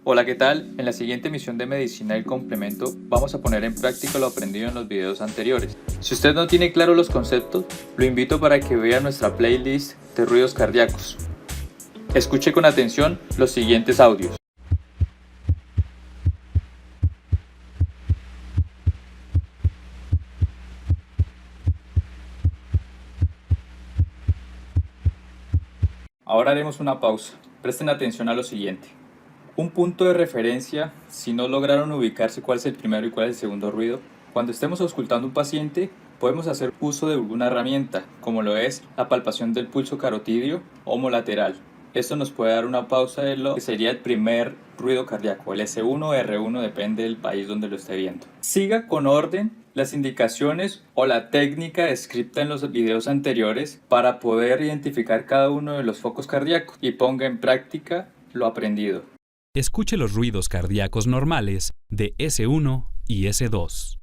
Hola, ¿qué tal? En la siguiente emisión de Medicina del Complemento vamos a poner en práctica lo aprendido en los videos anteriores. Si usted no tiene claro los conceptos, lo invito para que vea nuestra playlist de ruidos cardíacos. Escuche con atención los siguientes audios. Ahora haremos una pausa. Presten atención a lo siguiente. Un punto de referencia, si no lograron ubicarse cuál es el primero y cuál es el segundo ruido, cuando estemos auscultando a un paciente, podemos hacer uso de alguna herramienta, como lo es la palpación del pulso carotidio homolateral. Esto nos puede dar una pausa de lo que sería el primer ruido cardíaco, el S1 o R1, depende del país donde lo esté viendo. Siga con orden las indicaciones o la técnica descrita en los videos anteriores para poder identificar cada uno de los focos cardíacos y ponga en práctica lo aprendido. Escuche los ruidos cardíacos normales de S1 y S2.